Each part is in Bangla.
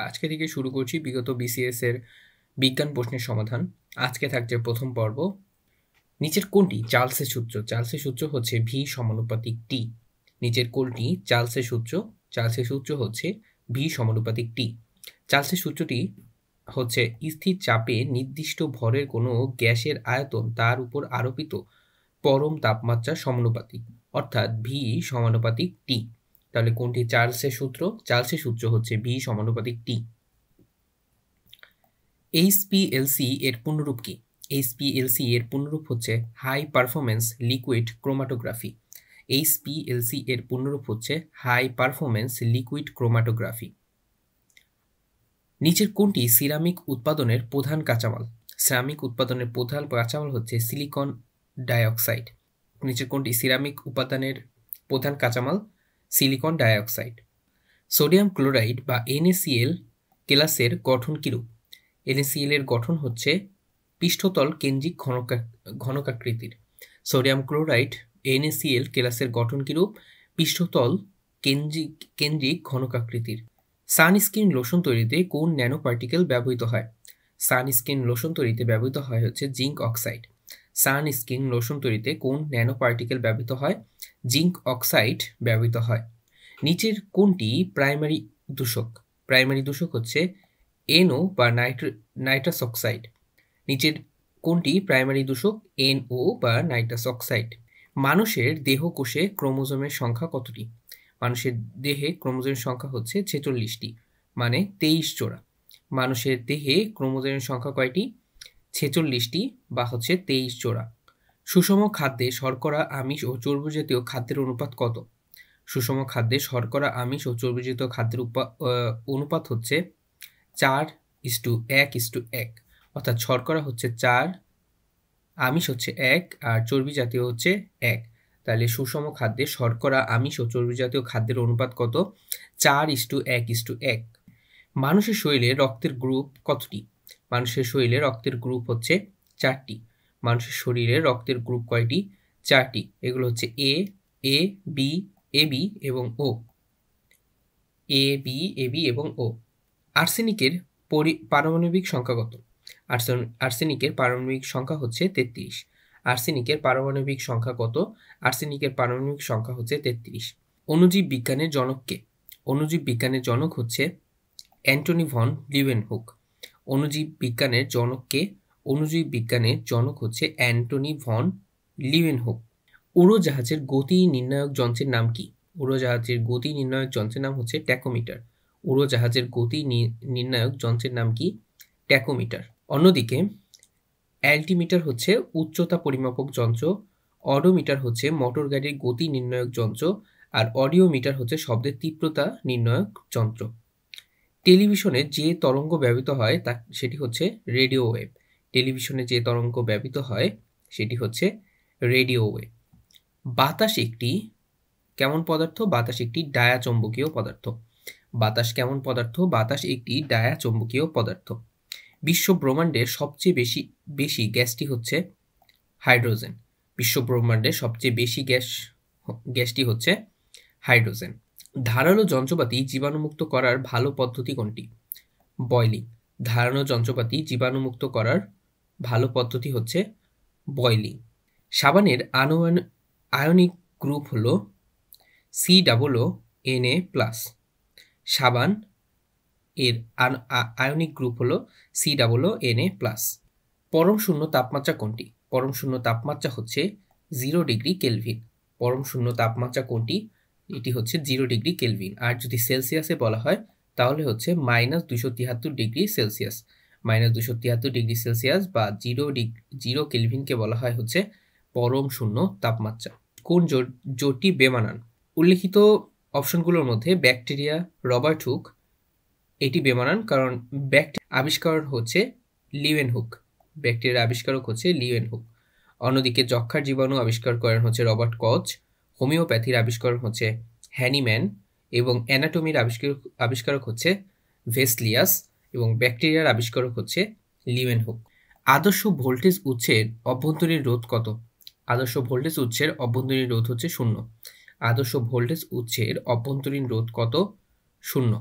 আজকে থেকে শুরু করছি বিগত বিসিএস এর বিজ্ঞান প্রশ্নের সমাধান। আজকে থাকছে প্রথম পর্ব। নিচের কোনটি চার্লসের সূত্র? চার্লসের সূত্র হচ্ছে ভি সমানুপাতিক টি। নিচের কোনটি চার্লসের সূত্র? চার্লসের সূত্র হচ্ছে ভি সমানুপাতিক টি। চার্লসের সূত্রটি হচ্ছে স্থির চাপে নির্দিষ্ট ভরের কোনো গ্যাসের আয়তন তার উপর আরোপিত পরম তাপমাত্রা সমানুপাতিক, অর্থাৎ ভি সমানুপাতিক টি। তাহলে কোনটি চার্লসের সূত্র? চার্লসের সূত্র হচ্ছে ভি সমানুপাতিক টি। এইচপিএলসি এর পূর্ণরূপ কি? এইচপিএলসি এর পূর্ণরূপ হচ্ছে high performance liquid chromatography. HPLC এর পূর্ণরূপ হচ্ছে হাই পারফরম্যান্স লিকুইড ক্রোমাটোগ্রাফি। নিচের কোনটি সিরামিক উৎপাদনের প্রধান কাঁচামাল? সিরামিক উৎপাদনের প্রধান কাঁচামাল হচ্ছে সিলিকন ডাইঅক্সাইড। নিচের কোনটি সিরামিক উপাদানের প্রধান কাঁচামাল? Silicon dioxide. সোডিয়াম ক্লোরাইড বা NaCl কেলাসের গঠন কিরূপ? NaCl এর গঠন হচ্ছে পৃষ্ঠতল কেন্দ্রিক ঘনকাকৃতির। সোডিয়াম ক্লোরাইড NaCl কেলাসের গঠন কিরূপ? পৃষ্ঠতল কেন্দ্রিক ঘনকাকৃতির। সানস্ক্রিন লোশন তৈরিতে কোন ন্যানো পার্টিকেল ব্যবহৃত হয়? সানস্ক্রিন লোশন তৈরিতে ব্যবহৃত হয় হচ্ছে জিঙ্ক অক্সাইড। সানস্ক্রিন লোশন তৈরিতে কোন ন্যানো পার্টিকেল ব্যবহৃত হয়? জিঙ্ক অক্সাইড ব্যবহৃত হয়। নিচের কোনটি প্রাইমারি দূষক? প্রাইমারি দূষক হচ্ছে NO বা নাইট্রাস অক্সাইড। নিচের কোনটি প্রাইমারি দূষক? NO বা নাইট্রাস অক্সাইড। মানুষের দেহকোষে ক্রোমোজোমের সংখ্যা কতটি? মানুষের দেহে ক্রোমোজোমের সংখ্যা হচ্ছে 46টি, মানে 23 জোড়া। মানুষের দেহে ক্রোমোজোমের সংখ্যা কয়টি? 46টি বা হচ্ছে 23 জোড়া। সুষম খাদ্যে শর্করা, আমিষ ও চর্বিজাতীয় খাদ্যের অনুপাত কত? সুষম খাদ্যে শর্করা, আমিষ ও চর্বিজাতীয় খাদ্যের অনুপাত হচ্ছে 4:1:1, অর্থাৎ শর্করা হচ্ছে 4, আমিষ হচ্ছে 1 আর চর্বি জাতীয় হচ্ছে 1। তাহলে সুষম খাদ্যে শর্করা, আমিষ ও চর্বি জাতীয় খাদ্যের অনুপাত কত? 4:1:1। মানুষের শরীরে রক্তের গ্রুপ কতটি? মানুষের শরীরে রক্তের গ্রুপ হচ্ছে 4টি। মানুষের শরীরে রক্তের গ্রুপ কয়টি? 4টি। এগুলো হচ্ছে A, B, AB এবং O। A, B, AB এবং O। আর্সেনিকের পারমাণবিক সংখ্যা কত? আর্সেনিকের পারমাণবিক সংখ্যা হচ্ছে 33। আর্সেনিকের পারমাণবিক সংখ্যা কত? আর্সেনিকের পারমাণবিক সংখ্যা হচ্ছে 33। অণুজীব বিজ্ঞানের জনক কে? অণুজীব বিজ্ঞানের জনক হচ্ছে অ্যান্টনি ভন লিউয়েনহুক। অণুজীব বিজ্ঞানের জনক কে? অণুজীব বিজ্ঞানের জনক হচ্ছে অ্যান্টনি ভন লিউয়েনহুক। উড়োজাহাজের গতি নির্ণায়ক যন্ত্রের নাম কি? উড়োজাহাজের গতি নির্ণায়ক যন্ত্রের নাম হচ্ছে ট্যাকোমিটার। উড়োজাহাজের গতি নির্ণায়ক যন্ত্রের নাম কি? ট্যাকোমিটার। অন্যদিকে অ্যালটিমিটার হচ্ছে উচ্চতা পরিমাপক যন্ত্র, অডোমিটার হচ্ছে মোটর গাড়ির গতি নির্ণায়ক যন্ত্র, আর অডিওমিটার হচ্ছে শব্দের তীব্রতা নির্ণায়ক যন্ত্র। টেলিভিশনে যে তরঙ্গ ব্যবহৃত হয় সেটি হচ্ছে রেডিও ওয়েভ। টেলিভিশনে যে তরঙ্গ ব্যবহৃত হয় সেটি হচ্ছে রেডিও ওয়েভ। বাতাস একটি কেমন পদার্থ? বাতাস একটি ডায়াচম্বকীয় পদার্থ। বাতাস কেমন পদার্থ? বাতাস একটি ডায়াচম্বকীয় পদার্থ। বিশ্ব ব্রহ্মাণ্ডের সবচেয়ে বেশি গ্যাসটি হচ্ছে হাইড্রোজেন। বিশ্ব ব্রহ্মাণ্ডের সবচেয়ে বেশি গ্যাসটি হচ্ছে হাইড্রোজেন। ধারালো যন্ত্রপাতি জীবাণুমুক্ত করার ভালো পদ্ধতি কোনটি? বয়লিং। ধারালো যন্ত্রপাতি জীবাণুমুক্ত করার ভালো পদ্ধতি হচ্ছে বয়লিং। সাবানের আয়নিক গ্রুপ হলো COO Na+। সাবান এর আয়নিক গ্রুপ হলো COONA+। পরম শূন্য তাপমাত্রা কোনটি? পরম শূন্য তাপমাত্রা হচ্ছে 0 ডিগ্রি কেলভিন। পরম শূন্য তাপমাত্রা কোনটি? এটি হচ্ছে 0 ডিগ্রি কেলভিন। আর যদি সেলসিয়াসে বলা হয় তাহলে হচ্ছে -273 ডিগ্রি সেলসিয়াস। -273 ডিগ্রি সেলসিয়াস বা 0 কেলভিনকে বলা হয় হচ্ছে পরম শূন্য তাপমাত্রা। কোন জোটটি বেমানান? উল্লিখিত অপশনগুলোর মধ্যে ব্যাকটেরিয়া, রবার্ট হুক এটি বেমানান, কারণ আবিষ্কারক হচ্ছে লিউয়েনহুক। ব্যাকটেরিয়ার আবিষ্কারক হচ্ছে লিউয়েনহুক। অন্যদিকে যক্ষার জীবাণু আবিষ্কার করেন হচ্ছে রবার্ট কচ। হোমিওপ্যাথির আবিষ্কারক হচ্ছে হ্যানিম্যান এবং অ্যানাটমির আবিষ্কারক হচ্ছে ভেসলিয়াস এবং ব্যাকটেরিয়ার আবিষ্কারক হচ্ছে লিউয়েনহুক। আদর্শ ভোল্টেজ উৎসের অভ্যন্তরীণ রোধ কত? আদর্শ ভোল্টেজ উৎসের অভ্যন্তরীণ রোধ হচ্ছে 0। আদর্শ ভোল্টেজ উৎসের অভ্যন্তরীণ রোধ কত? 0।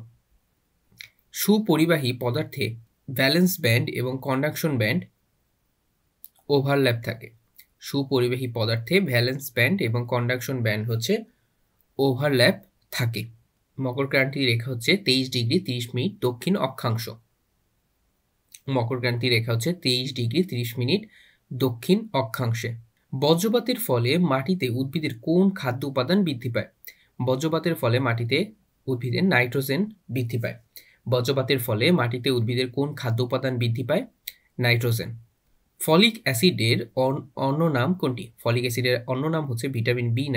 সুপরিবাহী পদার্থে ভ্যালেন্স ব্যান্ড এবং কন্ডাকশন ব্যান্ড ওভারল্যাপ থাকে। সুপরিবাহী পদার্থে ভ্যালেন্স ব্যান্ড এবং কন্ডাকশন ব্যান্ড হচ্ছে ওভারল্যাপ থাকে। মকরক্রান্তির রেখা হচ্ছে 23°30' দক্ষিণ অক্ষাংশ। মকরক্রান্তির রেখা হচ্ছে 23°30' দক্ষিণ অক্ষাংশে। বজ্রপাতের ফলে মাটিতে উদ্ভিদের কোন খাদ্য উপাদান বৃদ্ধি পায়? বজ্রপাতের ফলে মাটিতে উদ্ভিদের নাইট্রোজেন বৃদ্ধি পায়। বজ্রপাতের ফলে মাটিতে উদ্ভিদের কোন খাদ্য উপাদান বৃদ্ধি পায়? নাইট্রোজেন। ফলিক অ্যাসিডের অন্য নাম কোনটি? ফলিক অ্যাসিডের অন্য নাম হচ্ছে ভিটামিন B9।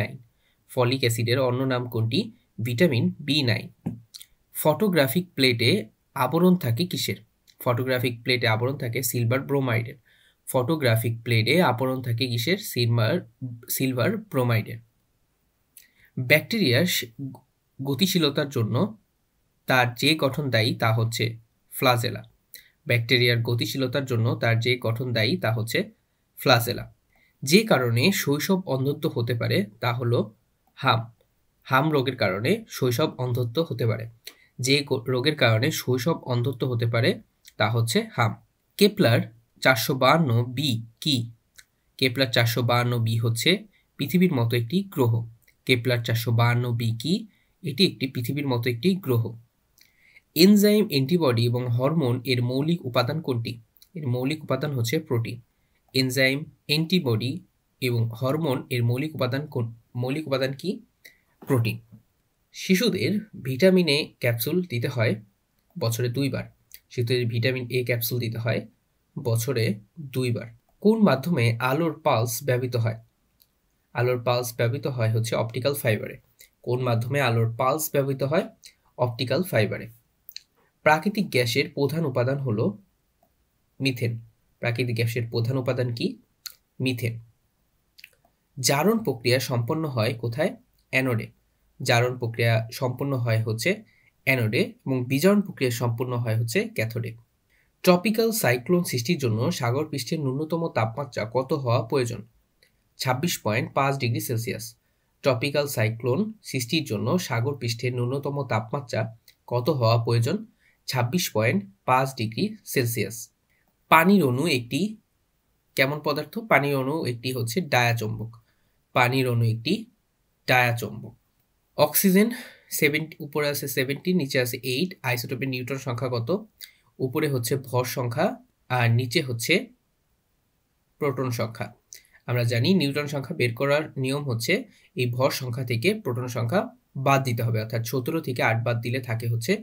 ফলিক অ্যাসিডের অন্য নাম কোনটি? Vitamin B9। ফটোগ্রাফিক প্লেটে আবরণ থাকে কিসের? ফটোগ্রাফিক প্লেটে আবরণ থাকে সিলভার ব্রোমাইডের। ফটোগ্রাফিক প্লেটে আবরণ থাকে কিসের? সিলভার ব্রোমাইডের। ব্যাকটেরিয়ার গতিশীলতার জন্য তার যে গঠন দায়ী তা হচ্ছে ফ্লাজেলা। ব্যাকটেরিয়ার গতিশীলতার জন্য তার যে গঠন দায়ী তা হচ্ছে ফ্লাজেলা। যে কারণে শৈশব অন্ধত্ব হতে পারে তা হলো হাম। হাম রোগের কারণে শৈশব অন্ধত্ব হতে পারে। যে রোগের কারণে শৈশব অন্ধত্ব হতে পারে তা হচ্ছে হাম। কেপলার 452b কি? কেপলার 452b হচ্ছে পৃথিবীর মতো একটি গ্রহ। কেপলার 452b কি? এটি একটি পৃথিবীর মতো একটি গ্রহ। এনজাইম, অ্যান্টিবডি এবং হরমোন এর মৌলিক উপাদান কোনটি? এর মৌলিক উপাদান হচ্ছে প্রোটিন। এনজাইম, অ্যান্টিবডি এবং হরমোন এর মৌলিক উপাদান কি? প্রোটিন। শিশুদের ভিটামিন এ ক্যাপসুল দিতে হয় বছরে 2 বার। শিশুদের ভিটামিন এ ক্যাপসুল দিতে হয় বছরে 2 বার। কোন মাধ্যমে আলোর পালস ব্যবহৃত হয়? আলোর পালস ব্যবহৃত হয় হচ্ছে অপটিক্যাল ফাইবারে। কোন মাধ্যমে আলোর পালস ব্যবহৃত হয়? অপটিক্যাল ফাইবারে। প্রাকৃতিক গ্যাসের প্রধান উপাদান হলো মিথেন। প্রাকৃতিক গ্যাসের প্রধান উপাদান কি? মিথেন। জারণ প্রক্রিয়া সম্পন্ন হয় কোথায়? অ্যানোডে। জারণ প্রক্রিয়া সম্পন্ন হয় হচ্ছে অ্যানোডে এবং বিজারণ প্রক্রিয়া সম্পন্ন হয় হচ্ছে ক্যাথোডে। ট্রপিক্যাল সাইক্লোন সৃষ্টির জন্য সাগর পৃষ্ঠের ন্যূনতম তাপমাত্রা কত হওয়া প্রয়োজন? 26.5°C। ট্রপিক্যাল সাইক্লোন সৃষ্টির জন্য সাগর পৃষ্ঠের ন্যূনতম তাপমাত্রা কত হওয়া প্রয়োজন? 26.5°C। পানির অণু একটি কেমন পদার্থ? পানির অণু একটি হচ্ছে ডায়াচম্বক। পানির অণু একটি ডায়াচম্বক। অক্সিজেন উপরে আছে 70, নিচে আছে 8। আইসোটোপের নিউট্রন সংখ্যা কত? উপরে হচ্ছে ভর সংখ্যা আর নিচে হচ্ছে প্রোটন সংখ্যা। আমরা জানি নিউটন সংখ্যা বের করার নিয়ম হচ্ছে এই ভর সংখ্যা থেকে প্রোটন সংখ্যা বাদ দিতে হবে, অর্থাৎ 17 থেকে 8 বাদ দিলে থাকে হচ্ছে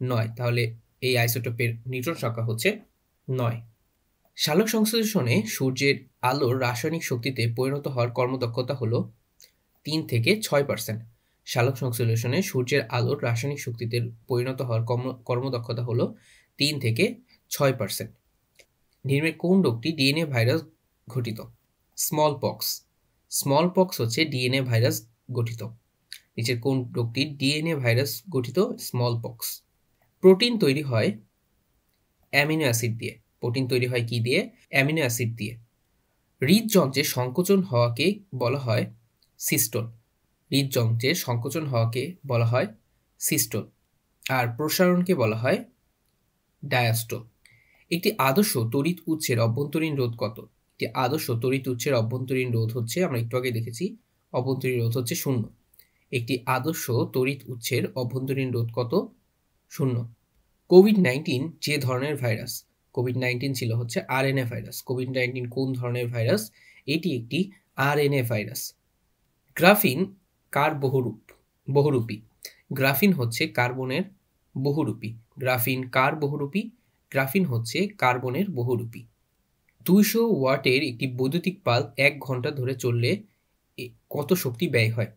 9। তাহলে এই আইসোটোপের নিউটন সংখ্যা হচ্ছে 9। সালোক সংশ্লেষণে সূর্যের আলোর রাসায়নিক শক্তিতে পরিণত হওয়ার কর্মদক্ষতা হলো 3 থেকে 6%। সালোক সংশ্লেষণে সূর্যের আলোর রাসায়নিক শক্তিতে পরিণত হওয়ার কর্মদক্ষতা হলো 3 থেকে 6%। নিম্নের কোন রোগটি ডিএনএ ভাইরাস ঘটিত? Small pox. স্মল পক্স হচ্ছে ডিএনএ ভাইরাস গঠিত। নিচের কোন রোগটি ডিএনএ ভাইরাস গঠিত? Small pox. প্রোটিন তৈরি হয় অ্যামিনো অ্যাসিড দিয়ে। প্রোটিন তৈরি হয় কি দিয়ে? অ্যামিনো অ্যাসিড দিয়ে। হৃদযন্ত্রের সংকোচন হওয়াকে বলা হয় সিস্টোল। হৃদযন্ত্রের সংকোচন হওয়াকে বলা হয় সিস্টোল। আর প্রসারণকে বলা হয় ডায়াস্টোল। একটি আদর্শ তড়িৎ উৎসের অভ্যন্তরীণ রোধ কত? একটি আদর্শ তড়িৎ উৎসের অভ্যন্তরীণ রোধ হচ্ছে, আমরা একটু আগে দেখেছি, অভ্যন্তরীণ রোধ হচ্ছে 0। একটি আদর্শ তড়িৎ উৎসের অভ্যন্তরীণ রোধ কত? 0। কোভিড-19 যে ধরনের ভাইরাস? কোভিড-19 ছিল হচ্ছে আরএনএ ভাইরাস। কোভিড-19 কোন ধরনের ভাইরাস? এটি একটি আরএনএ ভাইরাস। গ্রাফিন কার বহুরূপী? গ্রাফিন হচ্ছে কার্বনের বহুরূপী। গ্রাফিন কার বহুরূপী? গ্রাফিন হচ্ছে কার্বনের বহুরূপী। 200 ওয়াটের একটি বৈদ্যুতিক বাল্ব 1 ঘন্টা ধরে চললে কত শক্তি ব্যয় হয়?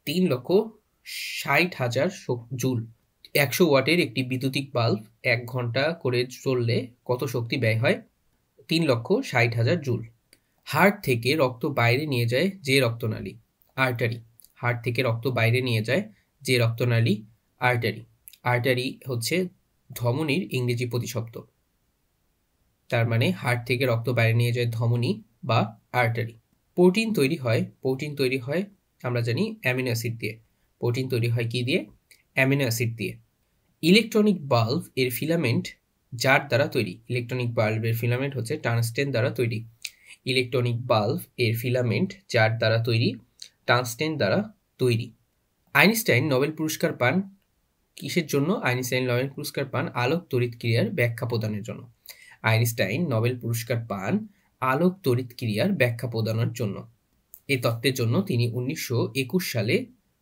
3,60,000 জুল। 100 ওয়াটের একটি বৈদ্যুতিক বাল্ব 1 ঘন্টা করে চললে কত শক্তি ব্যয় হয়? 3,60,000 জুল। হার্ট থেকে রক্ত বাইরে নিয়ে যায় যে রক্তনালী? আর্টারি। হার্ট থেকে রক্ত বাইরে নিয়ে যায় যে রক্তনালী? আর্টারি। আর্টারি হচ্ছে ধমনীর ইংরেজি প্রতিশব্দ। তার মানে হার্ট থেকে রক্ত বাইরে নিয়ে যায় ধমনী বা আর্টারি। প্রোটিন তৈরি হয় আমরা জানি অ্যামিনো অ্যাসিড দিয়ে। প্রোটিন তৈরি হয় কি দিয়ে? অ্যামিনো অ্যাসিড দিয়ে। ইলেকট্রনিক বাল্ব এর ফিলামেন্ট যার দ্বারা তৈরি। ইলেকট্রনিক বাল্বের ফিলামেন্ট হচ্ছে টাংস্টেন দ্বারা তৈরি। ইলেকট্রনিক বাল্ব এর ফিলামেন্ট যার দ্বারা তৈরি, টাংস্টেন দ্বারা তৈরি। আইনস্টাইন নোবেল পুরস্কার পান কিসের জন্য? আইনস্টাইন নোবেল পুরস্কার পান আলোক তড়িৎ ক্রিয়ার ব্যাখ্যা প্রদানের জন্য। আইনস্টাইন নোবেল পুরস্কার পান আলোক তড়িৎ ক্রিয়ার ব্যাখ্যা প্রদানের জন্য। এই তত্ত্বের জন্য তিনি 1921 সালে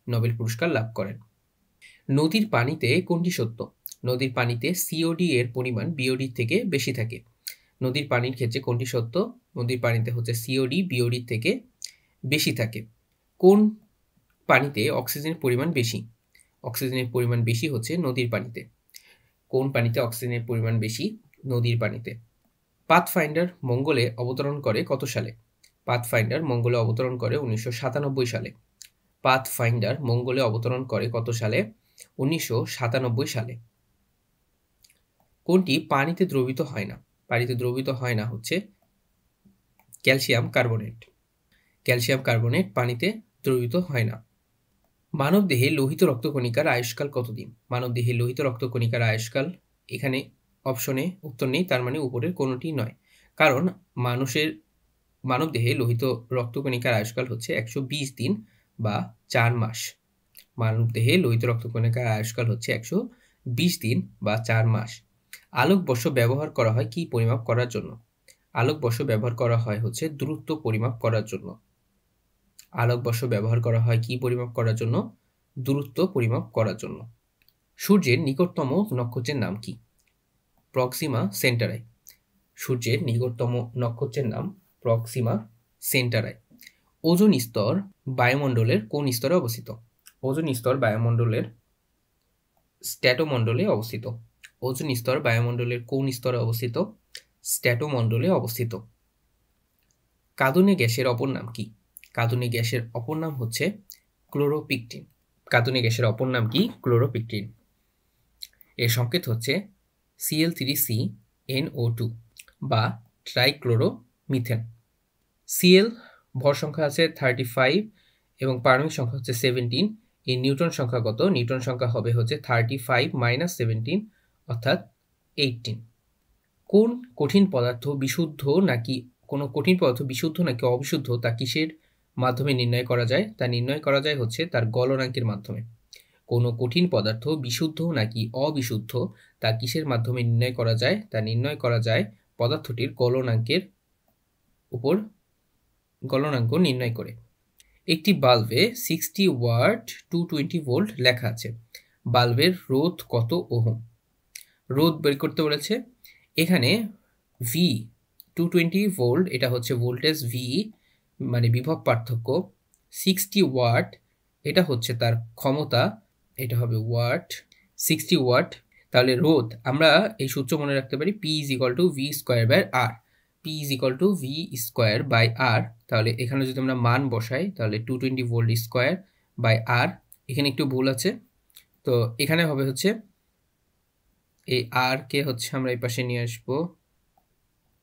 নোবেল পুরস্কার লাভ করেন। নদীর পানিতে কোনটি সত্য? নদীর পানিতে সিওডি এর পরিমাণ বিওডি থেকে বেশি থাকে। নদীর পানির ক্ষেত্রে কোনটি সত্য? নদীর পানিতে হচ্ছে সিওডি বিওডি থেকে বেশি থাকে। কোন পানিতে অক্সিজেনের পরিমাণ বেশি? অক্সিজেনের পরিমাণ বেশি হচ্ছে নদীর পানিতে। কোন পানিতে অক্সিজেনের পরিমাণ বেশি? নদীর পানিতে। পাথফাইন্ডার মঙ্গলে অবতরণ করে কত সালে? পাথফাইন্ডার মঙ্গলে অবতরণ করে 1997 সালে। পাথফাইন্ডার মঙ্গলে অবতরণ করে কত সালে? 1997 সালে। কোনটি পানিতে দ্রবীভূত হয় না? পানিতে দ্রবীভূত হয় না হচ্ছে ক্যালসিয়াম কার্বনেট। ক্যালসিয়াম কার্বনেট পানিতে দ্রবীভূত হয় না। মানবদেহে লোহিত রক্তকণিকার আয়ুষ্কাল কতদিন? মানবদেহে লোহিত রক্তকণিকার আয়ুষ্কাল, এখানে অপশনে উত্তর নেই, তার মানে উপরের কোনোটি নয়। কারণ মানবদেহে লোহিত রক্তকণিকার আয়ুষ্কাল হচ্ছে 120 দিন বা 4 মাস। মানবদেহে লোহিত রক্তকণিকার আয়ুষ্কাল হচ্ছে 120 দিন বা 4 মাস। আলোকবর্ষ ব্যবহার করা হয় কি পরিমাপ করার জন্য? আলোকবর্ষ ব্যবহার করা হয় হচ্ছে দূরত্ব পরিমাপ করার জন্য। আলোকবর্ষ ব্যবহার করা হয় কি পরিমাপ করার জন্য? দূরত্ব পরিমাপ করার জন্য। সূর্যের নিকটতম নক্ষত্রের নাম কি? Proxima Centauri. সূর্যের নিকটতম নক্ষত্রের নাম প্রক্সিমা সেন্টারাই। ওজোন স্তর বায়ুমণ্ডলের কোন স্তরে অবস্থিত? ওজোন স্তর বায়ুমণ্ডলের স্ট্র্যাটোমণ্ডলে অবস্থিত। ওজোন স্তর বায়ুমণ্ডলের কোন স্তরে অবস্থিত? স্ট্র্যাটোমণ্ডলে অবস্থিত। কাঁদুনে গ্যাসের অপর নাম কি? কাঁদুনে গ্যাসের অপর নাম হচ্ছে ক্লোরোপিকটিন। কাঁদুনে গ্যাসের অপর নাম কি? ক্লোরোপিকটিন। এর সংকেত হচ্ছে Cl3CnO2 বা ট্রাইক্লোরোমিথেন। Cl ভর সংখ্যা আছে 35 এবং পারমাণবিক সংখ্যা হচ্ছে 17। এর নিউটন সংখ্যা কত? নিউটন সংখ্যা হবে হচ্ছে 35 - 17 অর্থাৎ 18। কোন কঠিন পদার্থ বিশুদ্ধ নাকি অবিশুদ্ধ তা কিসের মাধ্যমে নির্ণয় করা যায়? তা নির্ণয় করা যায় হচ্ছে তার গলনাঙ্কের মাধ্যমে। কোনো কঠিন পদার্থ বিশুদ্ধ নাকি অবিশুদ্ধ তা কিসের মাধ্যমে নির্ণয় করা যায়? তা নির্ণয় করা যায় পদার্থটির গলনাঙ্কের উপর গলনাঙ্ক নির্ণয় করে। একটি বাল্বে 60 ওয়াট 220 ভোল্ট লেখা আছে। বাল্বের রোধ কত ওহম? রোধ বের করতে বলেছে। এখানে ভি 220 ভোল্ট, এটা হচ্ছে ভোল্টেজ ভি, মানে বিভব পার্থক্য। 60 ওয়াট এটা হচ্ছে তার ক্ষমতা, এটা হবে ওয়াট। 60 ওয়াট। তাহলে রোধ আমরা এই সূত্র মনে রাখতে পারি, P = V²/R। P = V²/R। তাহলে এখানে যদি আমরা মান বসাই তাহলে 220 ভোল্ট স্কোয়ার বাই R। এখানে একটু ভুল আছে, তো এখানে হবে হচ্ছে এই আর কে হচ্ছে আমরা এই পাশে নিয়ে আসবো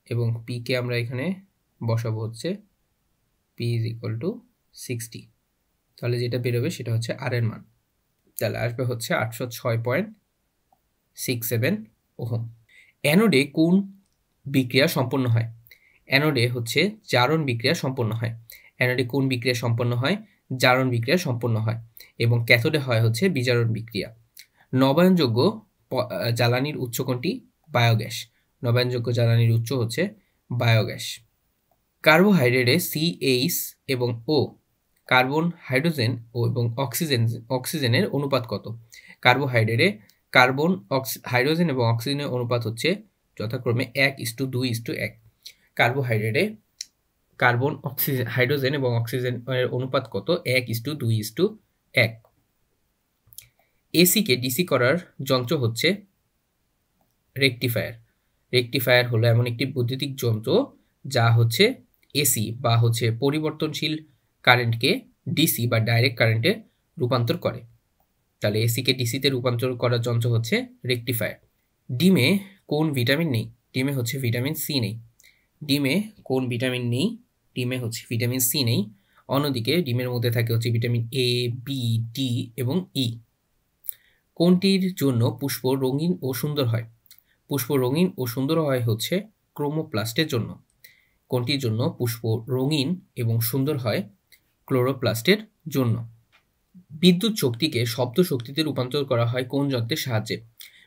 এবং পি কে আমরা এখানে বসাবো হচ্ছে P = 60। তাহলে যেটা বেরোবে সেটা হচ্ছে আর এর মান। তাহলে আসবে হচ্ছে 806.67 ওহম। অ্যানোডে কোন বিক্রিয়া সম্পন্ন হয়? অ্যানোডে হচ্ছে জারণ বিক্রিয়া সম্পন্ন হয়। অ্যানোডে কোন বিক্রিয়া সম্পন্ন হয়? জারণ বিক্রিয়া সম্পন্ন হয়। এবং ক্যাথোডে হয় হচ্ছে বিজারণ বিক্রিয়া। নবায়নযোগ্য জ্বালানির উৎস কোনটি? বায়োগ্যাস। নবায়নযোগ্য জ্বালানির উৎস হচ্ছে বায়োগ্যাস। কার্বোহাইড্রেটে CH এবং O, কার্বন, হাইড্রোজেন এবং অক্সিজেনের অনুপাত কত? কার্বোহাইড্রেটে হাইড্রোজেন এবং অক্সিজেনের অনুপাত হচ্ছে যথাক্রমে 1:2:1। কার্বোহাইড্রেটে হাইড্রোজেন এবং অক্সিজেনের অনুপাত কত? 1:2:1। এসিকে ডিসি করার যন্ত্র হচ্ছে রেকটিফায়ার। রেকটিফায়ার হলো এমন একটি বৈদ্যুতিক যন্ত্র যা হচ্ছে এসি বা হচ্ছে পরিবর্তনশীল কারেন্টকে ডিসি বা ডাইরেক্ট কারেন্টে রূপান্তর করে। তাহলে এসিকে ডিসিতে রূপান্তর করার যন্ত্র হচ্ছে রেকটিফায়ার। ডিমে কোন ভিটামিন নেই? ডিমে হচ্ছে ভিটামিন সি নেই। ডিমে কোন ভিটামিন নেই? ডিমে হচ্ছে ভিটামিন সি নেই। অন্যদিকে ডিমের মধ্যে থাকে হচ্ছে ভিটামিন A, B, D এবং E। কোনটির জন্য পুষ্প রঙিন ও সুন্দর হয়? পুষ্প রঙিন ও সুন্দর হয় হচ্ছে ক্রোমোপ্লাস্টের জন্য। কোনটির জন্য পুষ্প রঙিন এবং সুন্দর হয়? ক্লোরোপ্লাস্টের জন্য। বিদ্যুৎ শক্তিকে শব্দ শক্তিতে রূপান্তর করা হয় কোন যন্ত্রের সাহায্যে?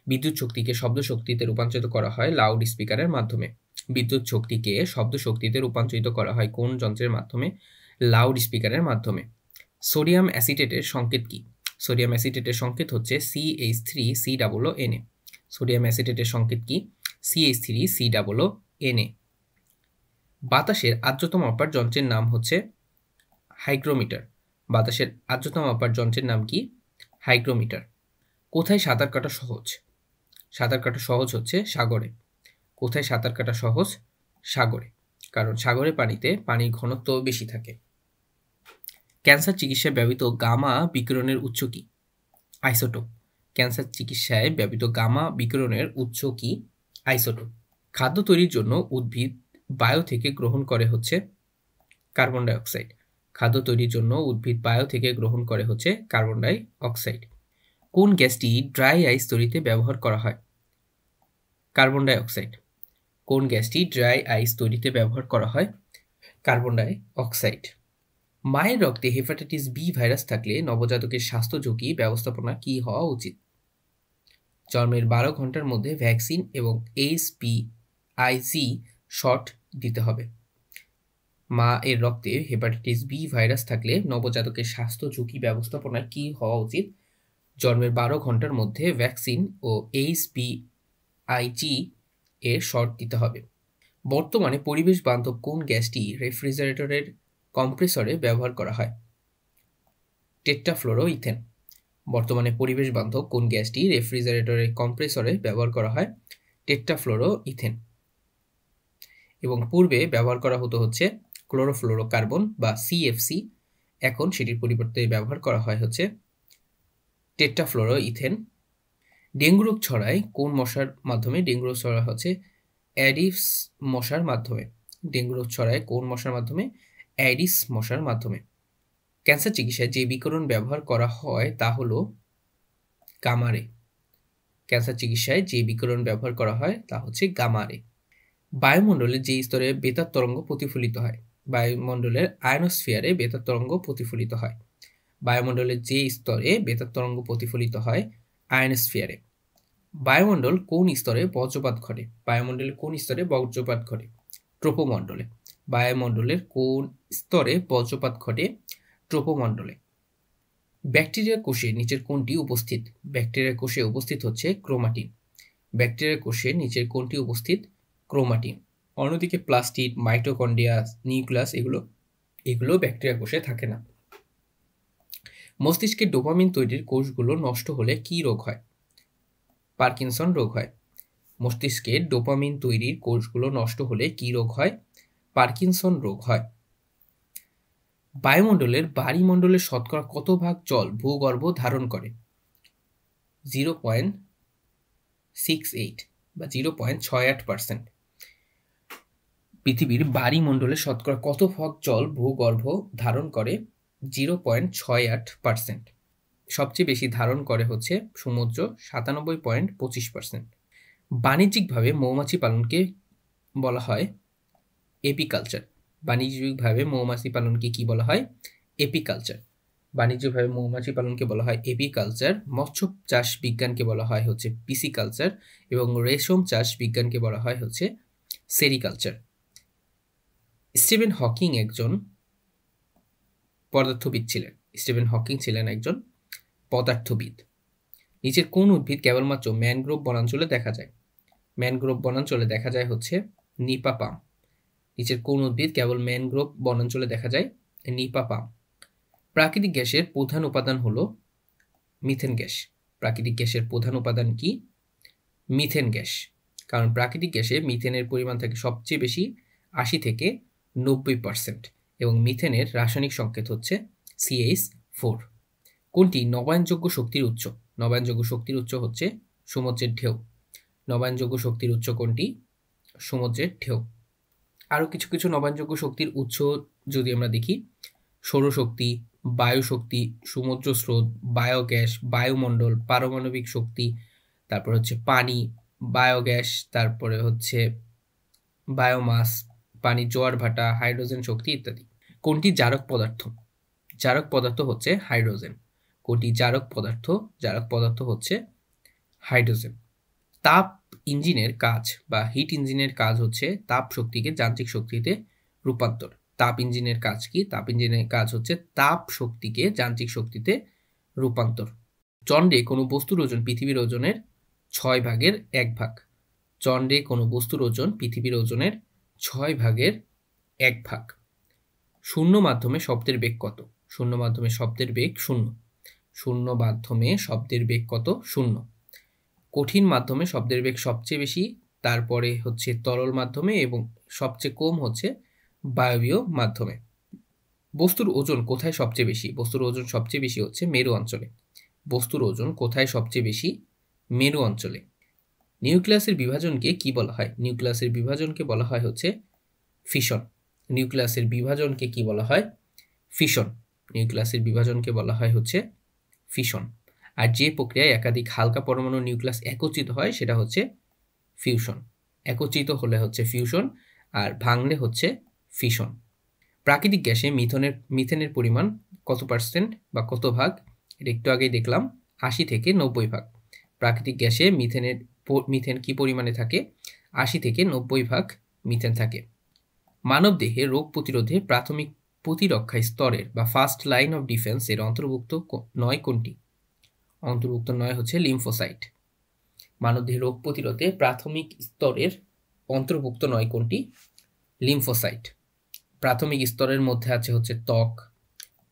বিদ্যুৎ শক্তিকে শব্দ শক্তিতে রূপান্তরিত করা হয় লাউড স্পিকারের মাধ্যমে। বিদ্যুৎ শক্তিকে শব্দ শক্তিতে রূপান্তরিত করা হয় কোন যন্ত্রের মাধ্যমে? লাউড স্পিকারের মাধ্যমে। সোডিয়াম অ্যাসিটেটের সংকেত কি? সোডিয়াম অ্যাসিটেটের সংকেত হচ্ছে CH3COONA। সোডিয়াম অ্যাসিটেটের সংকেত কি? CH3COONA। বাতাসের আর্দ্রতা মাপার যন্ত্রের নাম হচ্ছে হাইগ্রোমিটার। বাতাসের আর্দ্রতা মাপার যন্ত্রের নাম কি? হাইগ্রোমিটার। কোথায় সাঁতার কাটা সহজ? সাঁতার কাটা সহজ হচ্ছে সাগরে। কোথায় সাঁতার কাটা সহজ? সাগরে, কারণ সাগরের পানিতে পানির ঘনত্ব বেশি থাকে। ক্যান্সার চিকিৎসায় ব্যবহৃত গামা বিকিরণের উৎস কি? আইসোটোপ। ক্যান্সার চিকিৎসায় ব্যবহৃত গামা বিকিরণের উৎস কি? আইসোটোপ। খাদ্য তৈরির জন্য উদ্ভিদ বায়ু থেকে গ্রহণ করে হচ্ছে কার্বন ডাই অক্সাইড। খাদ্য তৈরির জন্য উদ্ভিদ বায়ু থেকে গ্রহণ করে হচ্ছে কার্বন ডাই অক্সাইড। কোন গ্যাসটি ড্রাই আইস তৈরিতে ব্যবহার করা হয়? Carbon die oxide. কোন গ্যাসটি ড্রাই আইস তৈরিতে ব্যবহার করা হয়? Carbon die oxide. মায়ের রক্তে হেপাটাইটিস বি ভাইরাস থাকলে নবজাতকের স্বাস্থ্য ঝুঁকি ব্যবস্থাপনা কি হওয়া উচিত? জন্মের 12 ঘন্টার মধ্যে ভ্যাকসিন এবং HPIC শট দিতে হবে। মা এর রক্তে হেপাটাইটিস বি ভাইরাস থাকলে নবজাতকের স্বাস্থ্য ঝুঁকি ব্যবস্থাপনা কি হওয়া উচিত? জন্মের 12 ঘন্টার মধ্যে ভ্যাকসিন ও HPIC এর শট দিতে হবে। বর্তমানে পরিবেশ বান্ধব কোন গ্যাসটি রেফ্রিজারেটরের কম্প্রেসরে ব্যবহার করা হয়? টেট্রাফ্লোরোইথেন। বর্তমানে পরিবেশ বান্ধব কোন গ্যাসটি রেফ্রিজারেটরের কম্প্রেসরে ব্যবহার করা হয়? টেট্রাফ্লোরোইথেন। এবং পূর্বে ব্যবহার করা হতো হচ্ছে ক্লোরোফ্লোরোকার্বন বা CFC, এখন সেটির পরিবর্তে ব্যবহার করা হয় হচ্ছে টেট্রাফ্লোরোইথেন। ডেঙ্গু রোগ ছড়ায় কোন মশার মাধ্যমে? ডেঙ্গু রোগ ছড়ায় হচ্ছে অ্যাডিস মশার মাধ্যমে। ডেঙ্গু রোগ ছড়ায় কোন মশার মাধ্যমে? অ্যাডিস মশার মাধ্যমে। ক্যান্সার চিকিৎসায় যে বিকিরণ ব্যবহার করা হয় তা হলো গামা রে। ক্যান্সার চিকিৎসায় যে বিকিরণ ব্যবহার করা হয় তা হচ্ছে গামা রে। বায়ুমণ্ডলে যে স্তরে বেতার তরঙ্গ প্রতিফলিত হয়? বায়ুমণ্ডলের আয়নোস্ফিয়ারে বেতার তরঙ্গ প্রতিফলিত হয়। বায়ুমণ্ডলের যে স্তরে বেতার তরঙ্গ প্রতিফলিত হয়? আয়নোস্ফিয়ারে। বায়ুমণ্ডল কোন স্তরে বজ্রপাত ঘটে? বায়ুমণ্ডলের কোন স্তরে বজ্রপাত ঘটে? ট্রোপোমণ্ডলে। বায়ুমণ্ডলের কোন স্তরে বজ্রপাত ঘটে? ট্রোপোমণ্ডলে। ব্যাকটেরিয়া কোষের নিচের কোনটি উপস্থিত? ব্যাকটেরিয়া কোষে উপস্থিত হচ্ছে ক্রোমাটিন। ব্যাকটেরিয়া কোষের নিচের কোনটি উপস্থিত? ক্রোমাটিন। অন্যদিকে প্লাস্টিড, মাইটোকন্ড্রিয়া, নিউক্লিয়াস এগুলো ব্যাকটেরিয়া কোষে থাকে না। মস্তিষ্কে ডোপামিন তৈরির কোষগুলো নষ্ট হলে কি রোগ হয়? পার্কিনসন রোগ হয়। মস্তিষ্কে ডোপামিন তৈরির কোষগুলো নষ্ট হলে কি রোগ হয়? পার্কিনসন রোগ হয়। বায়ুমণ্ডলের শতকরা কত ভাগ জল ভূগর্ভ ধারণ করে? 0.68 বা 0.68%। পৃথিবীর বায়ুমণ্ডলের শতকরা কত ভাগ জল ভূগর্ভ ধারণ করে? 0.68%। সবচেয়ে বেশি ধারণ করে হচ্ছে সমুদ্র, 97.25%। বাণিজ্যিকভাবে মৌমাছি পালনকে বলা হয় এপিকালচার। বাণিজ্যিকভাবে মৌমাছি পালনকে কি বলা হয়? এপিকালচার। বাণিজ্যিকভাবে মৌমাছি পালনকে বলা হয় এপিকালচার। মৎস্য চাষ বিজ্ঞানকে বলা হয় হচ্ছে পিসিকালচার এবং রেশম চাষ বিজ্ঞানকে বলা হয় হচ্ছে সেরিকালচার। স্টিফেন হকিং একজন পদার্থবিদ ছিলেন। স্টিফেন হকিং ছিলেন একজন পদার্থবিদ। নিচের কোন উদ্ভিদ কেবলমাত্র ম্যানগ্রোভ বনাঞ্চলে দেখা যায়? ম্যানগ্রোভ বনাঞ্চলে দেখা যায় হচ্ছে নিপা পাম। নিচের কোন উদ্ভিদ কেবল ম্যানগ্রোভ বনাঞ্চলে দেখা যায়? নিপা পাম। প্রাকৃতিক গ্যাসের প্রধান উপাদান হলো মিথেন গ্যাস। প্রাকৃতিক গ্যাসের প্রধান উপাদান কি? Methane gas. কারণ প্রাকৃতিক গ্যাসে মিথেনের পরিমাণ থাকে সবচেয়ে বেশি, 80 থেকে 90%, এবং মিথেনের রাসায়নিক সংকেত হচ্ছে CH4। কোনটি নবায়নযোগ্য শক্তির উৎস? নবায়নযোগ্য শক্তির উৎস হচ্ছে সমুদ্রের ঢেউ। নবায়নযোগ্য শক্তির উৎস কোনটি? সমুদ্রের ঢেউ। আরও কিছু কিছু নবায়নযোগ্য শক্তির উৎস যদি আমরা দেখি, সৌরশক্তি, বায়ু শক্তি, সমুদ্র স্রোত, বায়োগ্যাস, বায়ুমণ্ডল, পারমাণবিক শক্তি, তারপর হচ্ছে পানি, বায়োগ্যাস, তারপরে হচ্ছে বায়োমাস, পানির জোয়ার ভাটা, হাইড্রোজেন শক্তি ইত্যাদি। কোনটি জারক পদার্থ? জারক পদার্থ হচ্ছে হাইড্রোজেন। কোনটি জারক পদার্থ? জারক পদার্থ হচ্ছে হাইড্রোজেন। তাপ ইঞ্জিনের কাজ বা হিট ইঞ্জিনের কাজ হচ্ছে তাপ শক্তিকে যান্ত্রিক শক্তিতে রূপান্তর। তাপ ইঞ্জিনের কাজ কি? তাপ ইঞ্জিনের কাজ হচ্ছে তাপ শক্তিকে যান্ত্রিক শক্তিতে রূপান্তর। চন্দ্রে কোনো বস্তুর ওজন পৃথিবীর ওজনের 6 ভাগের 1 ভাগ। চন্দ্রে কোনো বস্তুর ওজন পৃথিবীর ওজনের 6 ভাগের 1 ভাগ। শূন্য মাধ্যমে শব্দের বেগ কত? শূন্য মাধ্যমে শব্দের বেগ 0। শূন্য মাধ্যমে শব্দের বেগ কত? 0। কঠিন মাধ্যমে শব্দের বেগ সবচেয়ে বেশি, তারপরে হচ্ছে তরল মাধ্যমে এবং সবচেয়ে কম হচ্ছে বায়বীয় মাধ্যমে। বস্তুর ওজন কোথায় সবচেয়ে বেশি? বস্তুর ওজন সবচেয়ে বেশি হচ্ছে মেরু অঞ্চলে। বস্তুর ওজন কোথায় সবচেয়ে বেশি? মেরু অঞ্চলে। নিউক্লিয়াসের বিভাজনকে কি বলা হয়? নিউক্লিয়াসের বিভাজনকে বলা হয় হচ্ছে ফিশন। নিউক্লিয়াসের বিভাজনকে কি বলা হয়? ফিশন। নিউক্লিয়াসের বিভাজনকে বলা হয় হচ্ছে ফিশন। আর যে প্রক্রিয়ায় একাধিক হালকা পরমাণু নিউক্লিয়াস একত্রিত হয় সেটা হচ্ছে ফিউশন। একত্রিত হলে হচ্ছে ফিউশন, আর ভাঙলে হচ্ছে ফিশন। প্রাকৃতিক গ্যাসে মিথেনের পরিমাণ কত % বা কত ভাগ? এটা একটু আগেই দেখলাম, 80 থেকে 90 ভাগ। প্রাকৃতিক গ্যাসে মিথেন কি পরিমাণে থাকে? 80 থেকে 90 ভাগ মিথেন থাকে। মানবদেহে রোগ প্রতিরোধে প্রাথমিক প্রতিরক্ষা স্তরের বা ফার্স্ট লাইন অফ ডিফেন্স এর অন্তর্ভুক্ত নয় কোনটি? অন্তর্ভুক্ত নয় হচ্ছে লিম্ফোসাইট। মানবদেহে রোগ প্রতিরোধে প্রাথমিক স্তরের অন্তর্ভুক্ত নয় কোনটি? লিম্ফোসাইট। প্রাথমিক স্তরের মধ্যে আছে হচ্ছে ত্বক,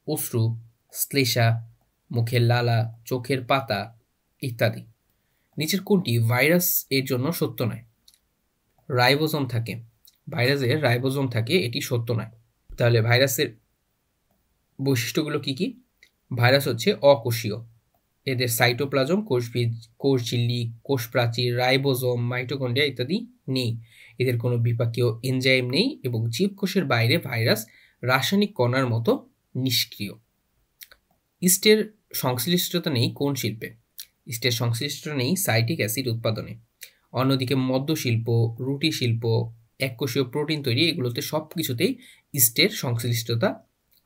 অশ্রু, শ্লেষা, মুখের লালা, চোখের পাতা ইত্যাদি। নিচের কোনটি ভাইরাস এর জন্য সত্য নয়? রাইবোজোম থাকে। ভাইরাসের রাইবোজোম থাকে, এটি সত্য নয়। তাহলে ভাইরাসের বৈশিষ্ট্যগুলো কি কি? ভাইরাস হচ্ছে অকোষীয়। এদের সাইটোপ্লাজম, কোষঝিল্লি, কোষ প্রাচীর, রাইবোজোম, মাইটোকন্ড্রিয়া ইত্যাদি নেই। এদের কোনো বিপাকীয় এনজাইম নেই এবং জীবকোষের বাইরে ভাইরাস রাসায়নিক কণার মতো নিষ্ক্রিয়। ইস্টের সংশ্লিষ্টতা নেই কোন শিল্পে? ইস্টের সংশ্লিষ্টতা নেই সাইট্রিক অ্যাসিড উৎপাদনে। অন্যদিকে মদ্য শিল্প, রুটি শিল্প, এককোষীয় প্রোটিন তৈরি, এগুলোতে সব কিছুতেই ইস্টের সংশ্লিষ্টতা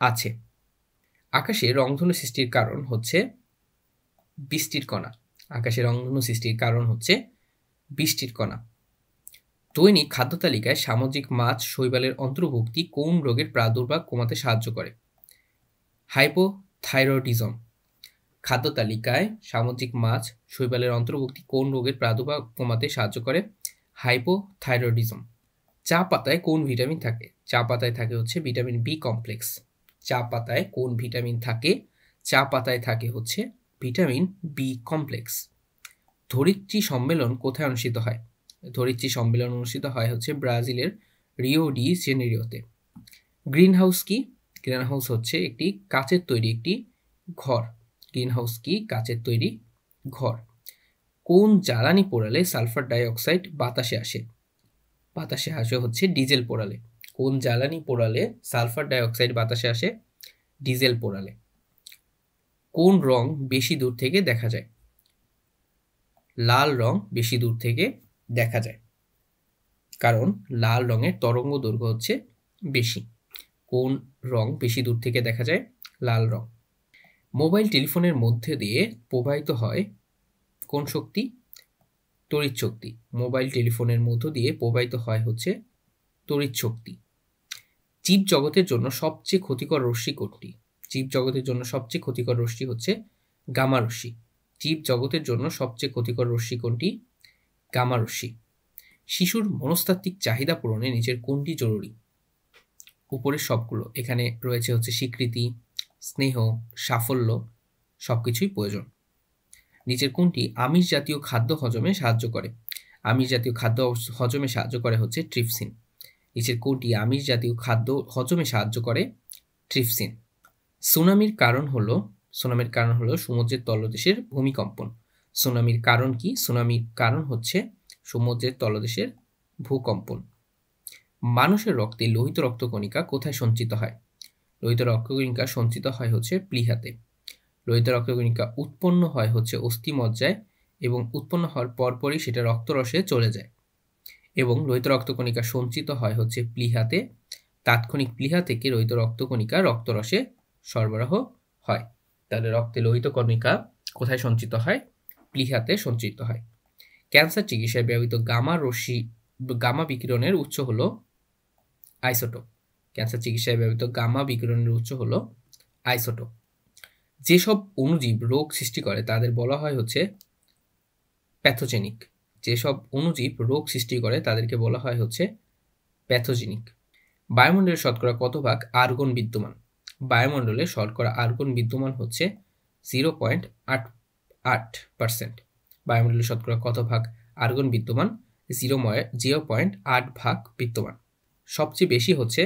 আছে। আকাশে রংধনু সৃষ্টির কারণ হচ্ছে বৃষ্টির কণা। আকাশে রংধনু সৃষ্টির কারণ হচ্ছে বৃষ্টির কণা। দৈনিক খাদ্য তালিকায় সামুদ্রিক মাছ, শৈবালের অন্তর্ভুক্তি কোন রোগের প্রাদুর্ভাব কমাতে সাহায্য করে? হাইপোথাইরয়েডিজম। খাদ্য তালিকায় সামুদ্রিক মাছ, শৈবালের অন্তর্ভুক্তি কোন রোগের প্রাদুর্ভাব কমাতে সাহায্য করে? হাইপোথাইরয়েডিজম। চা পাতায় কোন ভিটামিন থাকে? চা পাতায় থাকে হচ্ছে ভিটামিন বি কমপ্লেক্স। চা পাতায় কোন ভিটামিন থাকে? চা পাতায় থাকে হচ্ছে ভিটামিন বি কমপ্লেক্স। ধরিত্রী সম্মেলন কোথায় অনুষ্ঠিত হয়? ধরিত্রী সম্মেলন অনুষ্ঠিত হয় হচ্ছে ব্রাজিলের রিও ডি জেনেরিওতে। গ্রিন হাউস কি? গ্রিন হাউস হচ্ছে একটি কাচের তৈরি একটি ঘর। গ্রিন হাউস কি? কাচের তৈরি ঘর। কোন জ্বালানি পোড়ালে সালফার ডাই অক্সাইড বাতাসে আসে? বাতাসে আসে হচ্ছে ডিজেল পোড়ালে। কোন জ্বালানি পোড়ালে সালফার ডাই অক্সাইড বাতাসে আসে? ডিজেল পোড়ালে। কোন রং বেশি দূর থেকে দেখা যায়? লাল রং বেশি দূর থেকে দেখা যায়, কারণ লাল রঙের তরঙ্গ দৈর্ঘ্য হচ্ছে বেশি। কোন রং বেশি দূর থেকে দেখা যায়? লাল রং। মোবাইল টেলিফোনের মধ্যে দিয়ে প্রবাহিত হয় কোন শক্তি? তড়িৎ শক্তি। মোবাইল টেলিফোনের মধ্য দিয়ে প্রবাহিত হয় হচ্ছে তড়িৎ শক্তি। জীব জগতের জন্য সবচেয়ে ক্ষতিকর রশ্মি কোনটি? জীব জগতের জন্য সবচেয়ে ক্ষতিকর রশ্মি হচ্ছে গামা রশ্মি। জীব জগতের জন্য সবচেয়ে ক্ষতিকর রশ্মি কোনটি? গামা রশ্মি। শিশুর মনস্তাত্ত্বিক চাহিদা পূরণে নিচের কোনটি জরুরি? উপরের সবগুলো। এখানে রয়েছে হচ্ছে স্বীকৃতি, স্নেহ, সাফল্য, সবকিছুই প্রয়োজন। নিচের কোনটি আমিষ জাতীয় খাদ্য হজমে সাহায্য করে? আমিষ জাতীয় খাদ্য হজমে সাহায্য করে হচ্ছে ট্রিপসিন। নিচের কোনটি আমিষ জাতীয় খাদ্য হজমে সাহায্য করে? ট্রিপসিন। সুনামির কারণ হলো সমুদ্রের তলদেশের ভূমিকম্পন। সুনামির কারণ কি? সুনামির কারণ হচ্ছে সমুদ্রের তলদেশের ভূকম্পন। মানুষের রক্তে লোহিত রক্তকণিকা কোথায় সঞ্চিত হয়? লোহিত রক্তকণিকা সঞ্চিত হয় হচ্ছে প্লীহাতে। লোহিত রক্তকণিকা উৎপন্ন হয় হচ্ছে অস্থিমজ্জায় এবং উৎপন্ন হওয়ার পরপরই সেটা রক্তরসে চলে যায়। এবং লোহিত রক্তকণিকা সঞ্চিত হয় হচ্ছে প্লীহাতে। তাৎক্ষণিক প্লীহা থেকে লোহিত রক্তকণিকা রক্তরসে সরবরাহ হয়। তাহলে রক্তে লোহিত কণিকা কোথায় সঞ্চিত হয়? প্লীহাতে সঞ্চিত হয়। ক্যান্সার চিকিৎসায় ব্যবহৃত গামা বিকিরণের উৎস হলো আইসোটোপ। ক্যান্সার চিকিৎসায় ব্যবহৃত গামা বিকিরণের উৎস হলো আইসোটোপ। যেসব অণুজীব রোগ সৃষ্টি করে তাদের বলা হয় হচ্ছে প্যাথোজেনিক। যেসব অণুজীব রোগ সৃষ্টি করে তাদেরকে বলা হয় হচ্ছে প্যাথোজেনিক। বায়ুমণ্ডলে শতকরা কত ভাগ আর্গন বিদ্যমান? বায়ুমণ্ডলে শতকরা আর্গন বিদ্যমান হচ্ছে 0.88%। বায়ুমণ্ডলে শতকরা কত ভাগ আর্গন বিদ্যমান? 0.8 ভাগ বিদ্যমান। সবচেয়ে বেশি হচ্ছে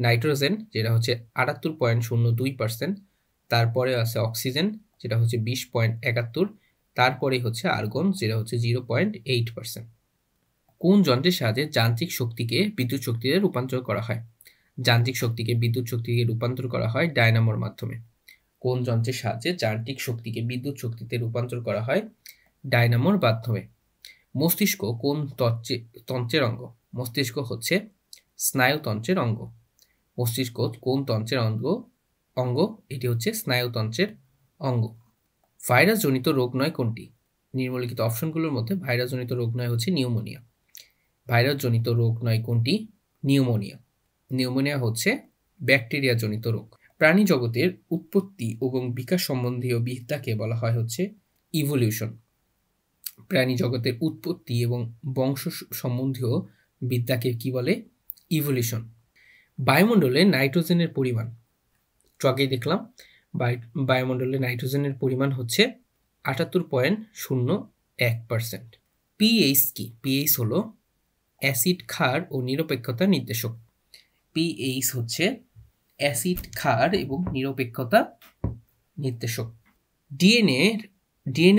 নাইট্রোজেন, যেটা হচ্ছে 78.02%। তারপরে আছে অক্সিজেন, যেটা হচ্ছে 20.71। তারপরেই হচ্ছে আর্গন, যেটা হচ্ছে 0.8%। কোন যন্ত্রের সাহায্যে যান্ত্রিক শক্তিকে বিদ্যুৎ শক্তিতে রূপান্তর করা হয়? যান্ত্রিক শক্তিকে বিদ্যুৎ শক্তিতে রূপান্তর করা হয় ডায়নামোর মাধ্যমে। কোন যন্ত্রের সাহায্যে যান্ত্রিক শক্তিকে বিদ্যুৎ শক্তিতে রূপান্তর করা হয়? ডায়নামোর মাধ্যমে। মস্তিষ্ক কোন তন্ত্রের অঙ্গ? মস্তিষ্ক হচ্ছে স্নায়ুতন্ত্রের অঙ্গ। মস্তিষ্ক কোন তন্ত্রের অঙ্গ? এটি হচ্ছে স্নায়ুতন্ত্রের অঙ্গ। ভাইরাসজনিত রোগ নয় কোনটি? নিম্নলিখিত অপশনগুলোর মধ্যে ভাইরাসজনিত রোগ নয় হচ্ছে নিউমোনিয়া। ভাইরাসজনিত রোগ নয় কোনটি? নিউমোনিয়া। নিউমোনিয়া হচ্ছে ব্যাকটেরিয়াজনিত রোগ। প্রাণী জগতের উৎপত্তি এবং বিকাশ সম্বন্ধীয় বিদ্যাকে বলা হয় হচ্ছে ইভলিউশন। প্রাণী জগতের উৎপত্তি এবং বংশ সম্বন্ধীয় বিদ্যাকে কি বলে? ইভলিউশন। বায়ুমণ্ডলে নাইট্রোজেনের পরিমাণ, আগেই দেখলাম বায়ুমণ্ডলে নাইট্রোজেনের পরিমাণ হচ্ছে 78.01%। পিএইচ কি? পিএইচ হলো অ্যাসিড ক্ষার ও নিরপেক্ষতা নির্দেশক। পিএইচ হচ্ছে অ্যাসিড ক্ষার এবং নিরপেক্ষতা নির্দেশক। ডিএনএ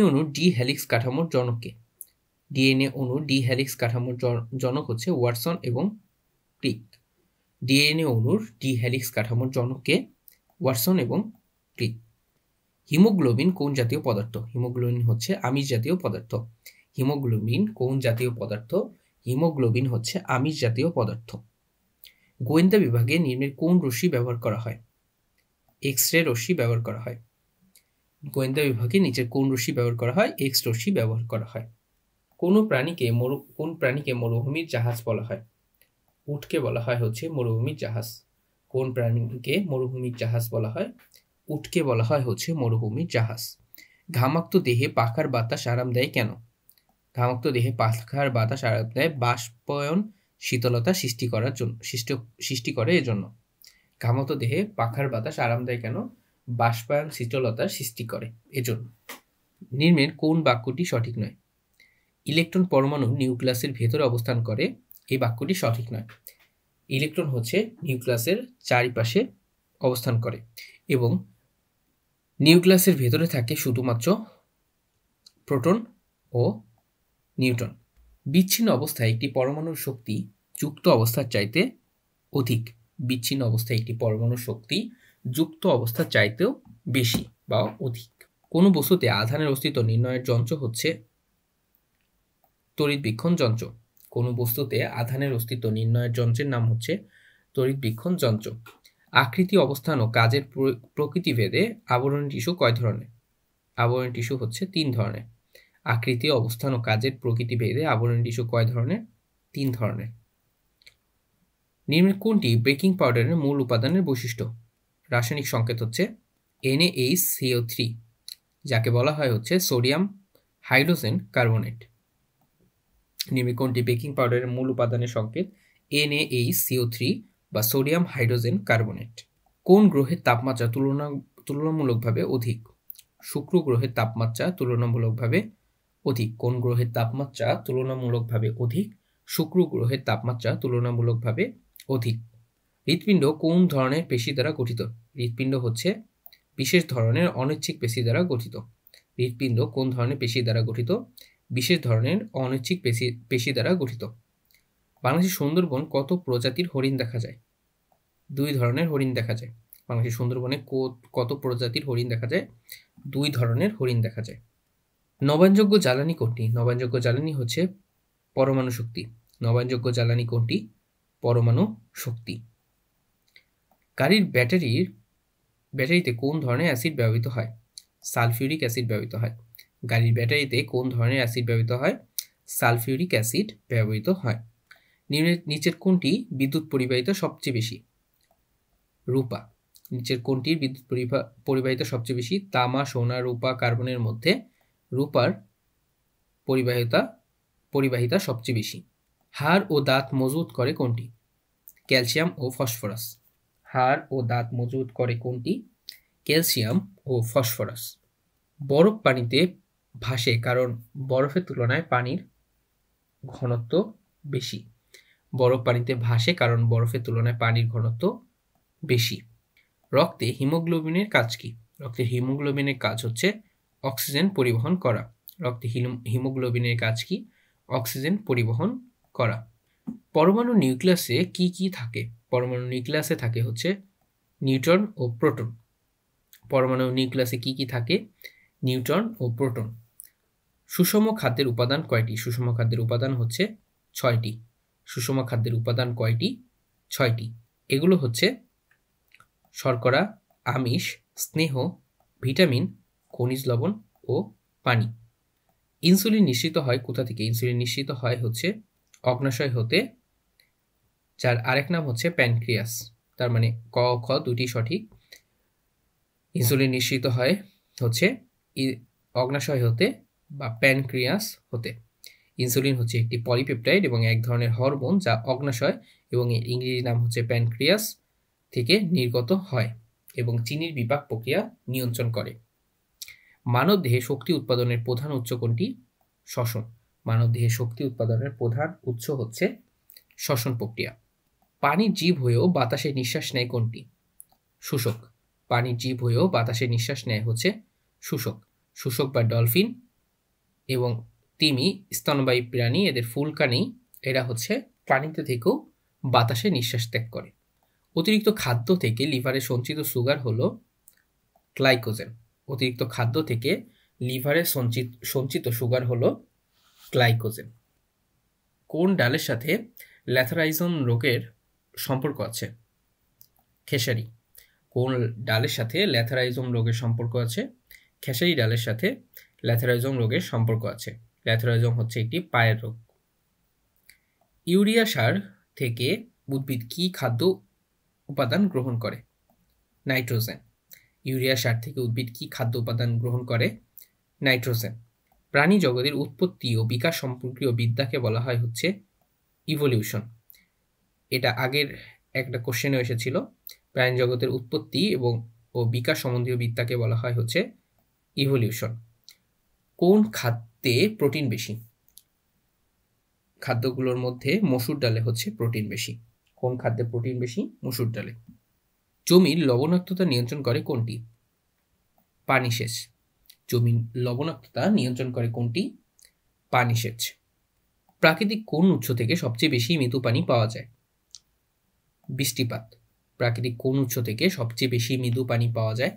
অণুর ডি হেলিক্স কাঠামোর জনককে? ডিএনএ অণুর ডি হেলিক্স কাঠামোর জনক হচ্ছে ওয়াটসন এবং ক্রিক। ডিএনএ অণুর ডি হেলিক্স কাঠামোর জনককে? ওয়াটসন এবং ক্রিক। হিমোগ্লোবিন কোন জাতীয় পদার্থ? হিমোগ্লোবিন হচ্ছে আমিষ জাতীয় পদার্থ। হিমোগ্লোবিন কোন জাতীয় পদার্থ? হিমোগ্লোবিন হচ্ছে আমিষ জাতীয় পদার্থ। গোয়েন্দা বিভাগে নিম্নের কোন রশ্মি ব্যবহার করা হয়? এক্স রে রশ্মি ব্যবহার করা হয়। গোয়েন্দা বিভাগে নিচের কোন রশ্মি ব্যবহার করা হয়? এক্স রশ্মি ব্যবহার করা হয়। কোন প্রাণীকে মরুভূমির জাহাজ বলা হয়? উটকে বলা হয় হচ্ছে মরুভূমির জাহাজ। কোন প্রাণীকে মরুভূমির জাহাজ বলা হয়? উটকে বলা হয় হচ্ছে মরুভূমির জাহাজ। ঘামাক্ত দেহে পাখার বাতাস আরাম দেয় কেন? ঘামাক্ত দেহে পাখার বাতাস আরাম দেয় বাষ্পায়ন শীতলতা সৃষ্টি করে এজন্য। ঘামাক্ত দেহে পাখার বাতাস আরাম দেয় কেন? বাষ্পায়ন শীতলতা সৃষ্টি করে এজন্য। নিম্নের কোন বাক্যটি সঠিক নয়? ইলেকট্রন পরমাণু নিউক্লিয়াসের ভেতরে অবস্থান করে, এই বাক্যটি সঠিক নয়। ইলেকট্রন হচ্ছে নিউক্লিয়াসের চারিপাশে অবস্থান করে এবং নিউক্লিয়াসের ভেতরে থাকে শুধুমাত্র প্রোটন ও নিউট্রন। বিচ্ছিন্ন অবস্থায় একটি পরমাণুর শক্তি যুক্ত অবস্থার চাইতে অধিক। বিচ্ছিন্ন অবস্থায় একটি পরমাণুর শক্তি যুক্ত অবস্থার চাইতেও বেশি বা অধিক। কোনো বস্তুতে আধানের অস্তিত্ব নির্ণয়ের যন্ত্র হচ্ছে তড়িৎবীক্ষণ যন্ত্র। কোনো বস্তুতে আধানের অস্তিত্ব নির্ণয়ের যন্ত্রের নাম হচ্ছে তড়িৎবীক্ষণ যন্ত্র। আকৃতি, অবস্থান ও কাজের প্রকৃতি ভেদে আবরণী টিস্যু কয় ধরনের? আবরণী টিস্যু হচ্ছে 3 ধরনের। আকৃতি, অবস্থান ও কাজের প্রকৃতি ভেদে আবরণী টিস্যু কয় ধরনের? 3 ধরনের। নিম্নের কোনটি বেকিং পাউডারের মূল উপাদানের বৈশিষ্ট্য? রাসায়নিক সংকেত হচ্ছে NaHCO3, যাকে বলা হয় হচ্ছে সোডিয়াম হাইড্রোজেন কার্বনেট। নিম্নের কোনটি বেকিং পাউডারের মূল উপাদানের সংকেত? NaHCO3 বা সোডিয়াম হাইড্রোজেন কার্বনেট। কোন গ্রহের তাপমাত্রা তুলনামূলকভাবে অধিক? শুক্র গ্রহের তাপমাত্রা তুলনামূলকভাবে অধিক। কোন গ্রহের তাপমাত্রা তুলনামূলকভাবে অধিক? শুক্র গ্রহের তাপমাত্রা তুলনামূলকভাবে অধিক। হৃৎপিণ্ড কোন ধরনের পেশি দ্বারা গঠিত? হৃৎপিণ্ড হচ্ছে বিশেষ ধরনের অনৈচ্ছিক পেশি দ্বারা গঠিত। হৃৎপিণ্ড কোন ধরনের পেশি দ্বারা গঠিত? বিশেষ ধরনের অনৈচ্ছিক পেশি দ্বারা গঠিত। বাংলাদেশের সুন্দরবন কত প্রজাতির হরিণ দেখা যায়? 2 ধরনের হরিণ দেখা যায়। বাংলাদেশের সুন্দরবনে কত প্রজাতির হরিণ দেখা যায়? 2 ধরনের হরিণ দেখা যায়। নবায়নযোগ্য জ্বালানি কোনটি? নবায়নযোগ্য জ্বালানি হচ্ছে পরমাণু শক্তি। নবায়নযোগ্য জ্বালানি কোনটি? পরমাণু শক্তি। গাড়ির ব্যাটারিতে কোন ধরনের অ্যাসিড ব্যবহৃত হয়? সালফিউরিক অ্যাসিড ব্যবহৃত হয়। গাড়ির ব্যাটারিতে কোন ধরনের অ্যাসিড ব্যবহৃত হয়? সালফিউরিক অ্যাসিড ব্যবহৃত হয়। নিচের কোনটি বিদ্যুৎ পরিবাহিত সবচেয়ে বেশি? রূপা। নিচের কোনটির বিদ্যুৎ পরিবাহিত সবচেয়ে বেশি? তামা, সোনা, রূপা, কার্বনের মধ্যে রূপার পরিবাহিতা সবচেয়ে বেশি। হাড় ও দাঁত মজবুত করে কোনটি? ক্যালসিয়াম ও ফসফরাস। হাড় ও দাঁত মজবুত করে কোনটি? ক্যালসিয়াম ও ফসফরাস। বরফ পানিতে ভাসে কারণ বরফের তুলনায় পানির ঘনত্ব বেশি। বরফ পানিতে ভাসে কারণ বরফের তুলনায় পানির ঘনত্ব বেশি। রক্তে হিমোগ্লোবিনের কাজ কি? রক্তে হিমোগ্লোবিনের কাজ হচ্ছে অক্সিজেন পরিবহন করা। রক্তে হিমোগ্লোবিনের কাজ কি? অক্সিজেন পরিবহন করা। পরমাণু নিউক্লিয়াসে কি কি থাকে? পরমাণু নিউক্লিয়াসে থাকে হচ্ছে নিউট্রন ও প্রোটন। পরমাণু নিউক্লিয়াসে কি কি থাকে? নিউট্রন ও প্রোটন। সুষম খাদ্যের উপাদান কয়টি? সুষম খাদ্যের উপাদান হচ্ছে 6টি। সুষম খাদ্যের উপাদান কয়টি? 6টি। এগুলো হচ্ছে শর্করা, আমিষ, স্নেহ, ভিটামিন, খনিজ লবণ ও পানি। ইনসুলিন নিঃসৃত হয় কোথা থেকে? ইনসুলিন নিঃসৃত হয় হচ্ছে অগ্নাশয় হতে, যার আরেক নাম হচ্ছে প্যানক্রিয়াস। তার মানে ক খ দুটি সঠিক। ইনসুলিন নিঃসৃত হয় হচ্ছে অগ্নাশয় হতে বা প্যানক্রিয়াস হতে। ইনসুলিন হচ্ছে একটি পলিপেপটাইড এবং এক ধরনের হরমোন যা অগ্নাশয় এবং এর ইংরেজি নাম হচ্ছে প্যানক্রিয়াস থেকে নির্গত হয় এবং চিনির বিপাক প্রক্রিয়া নিয়ন্ত্রণ করে। মানবদেহে শক্তি উৎপাদনের প্রধান উৎস কোনটি? শ্বসন। মানবদেহে শক্তি উৎপাদনের প্রধান উৎস হচ্ছে শ্বসন প্রক্রিয়া। পানির জীব হয়েও বাতাসে নিঃশ্বাস নেয় কোনটি? শুষ্ক। পানির জীব হয়েও বাতাসে নিঃশ্বাস নেয় হচ্ছে শুষ্ক। শুষ্ক বা ডলফিন এবং তিমি স্তন্যপায়ী প্রাণী, এদের ফুলকা নেই। এরা হচ্ছে পানিতে থেকেও বাতাসে নিঃশ্বাস ত্যাগ করে। অতিরিক্ত খাদ্য থেকে লিভারে সঞ্চিত সুগার হলো গ্লাইকোজেন। অতিরিক্ত খাদ্য থেকে লিভারে সঞ্চিত সুগার হলো গ্লাইকোজেন। কোন ডালের সাথে ল্যাথারাইজম রোগের সম্পর্ক আছে? খেসারি। কোন ডালের সাথে ল্যাথারাইজম রোগের সম্পর্ক আছে? খেসারি ডালের সাথে ল্যাথারাইজম রোগের সম্পর্ক আছে। ল্যাথারাইজম হচ্ছে একটি পায়ের রোগ। ইউরিয়া সার থেকে উদ্ভিদ কি খাদ্য উপাদান গ্রহণ করে? নাইট্রোজেন। ইউরিয়া সার থেকে উদ্ভিদ কি খাদ্য উপাদান গ্রহণ করে? নাইট্রোজেন। প্রাণী জগতের উৎপত্তি ও বিকাশ সম্পর্কীয় বিদ্যাকে বলা হয় হচ্ছে ইভলিউশন। এটা আগের একটা কোশ্চেনে এসেছিল। প্রাণী জগতের উৎপত্তি ও বিকাশ সম্বন্ধীয় বিদ্যাকে বলা হয় হচ্ছে ইভলিউশন। কোন খাদ্যে প্রোটিন বেশি? খাদ্যগুলোর মধ্যে মসুর ডালে হচ্ছে প্রোটিন বেশি। কোন খাদ্যে প্রোটিন বেশি? মসুর ডালে। জমির লবণাক্ততা নিয়ন্ত্রণ করে কোনটি? পানি সেচ। জমির লবণাক্ততা নিয়ন্ত্রণ করে কোনটি? পানি সেচ। প্রাকৃতিক কোন উৎস থেকে সবচেয়ে বেশি মৃদু পানি পাওয়া যায়? বৃষ্টিপাত। প্রাকৃতিক কোন উৎস থেকে সবচেয়ে বেশি মৃদু পানি পাওয়া যায়?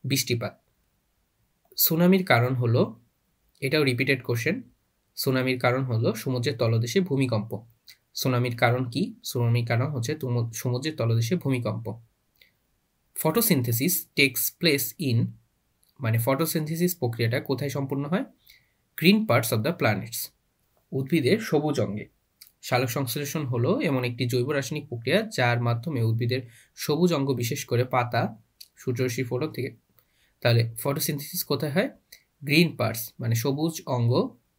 বৃষ্টিপাত। সুনামির কারণ হলো, এটাও রিপিটেড কোশ্চেন, সুনামির কারণ হলো সমুদ্রের তলদেশে ভূমিকম্প। সুনামির কারণ কি? সুনামির কারণ হচ্ছে সমুদ্রের তলদেশে ভূমিকম্প। ফটোসিনথেসিস টেকস প্লেস ইন, মানে ফটোসিনথেসিস প্রক্রিয়াটা কোথায় সম্পূর্ণ হয়? Green parts of the planets, উদ্ভিদের সবুজ অঙ্গে। সালোক সংশ্লেষণ হলো এমন একটি জৈব রাসায়নিক প্রক্রিয়া যার মাধ্যমে উদ্ভিদের সবুজ অঙ্গ, বিশেষ করে পাতা, সূর্যরশ্মি ফোটন থেকে। তাহলে ফটোসিনথেসিস কোথায় হয়? গ্রিন পার্টস মানে সবুজ অঙ্গ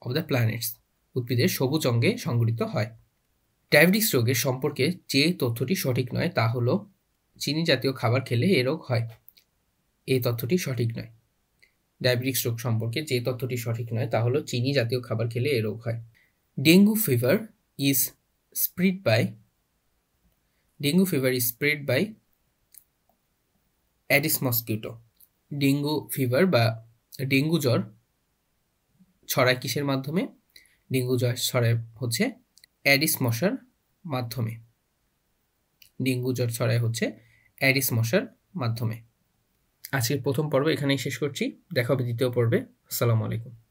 অফ দ্য প্ল্যানেটস, উদ্ভিদের সবুজ অঙ্গে সংঘটিত হয়। ডায়াবেটিস রোগের সম্পর্কে যে তথ্যটি সঠিক নয় তা হলো চিনি জাতীয় খাবার খেলে এ রোগ হয়। এই তথ্যটি সঠিক নয়। ডায়াবেটিস রোগ সম্পর্কে যে তথ্যটি সঠিক নয় তা হলো চিনি জাতীয় খাবার খেলে এ রোগ হয়। Dengue fever is spread by Aedes mosquito. Dengue fever বা ডেঙ্গু জ্বর ছড়ায় কিসের মাধ্যমে? ডেঙ্গু জ্বর ছড়ায় হচ্ছে অ্যাডিস মশার মাধ্যমে। ডেঙ্গু জ্বর ছড়ায় হচ্ছে অ্যাডিস মশার মাধ্যমে। আজকের প্রথম পর্ব এখানেই শেষ করছি। দেখা হবে দ্বিতীয় পর্বে। আসসালামু আলাইকুম।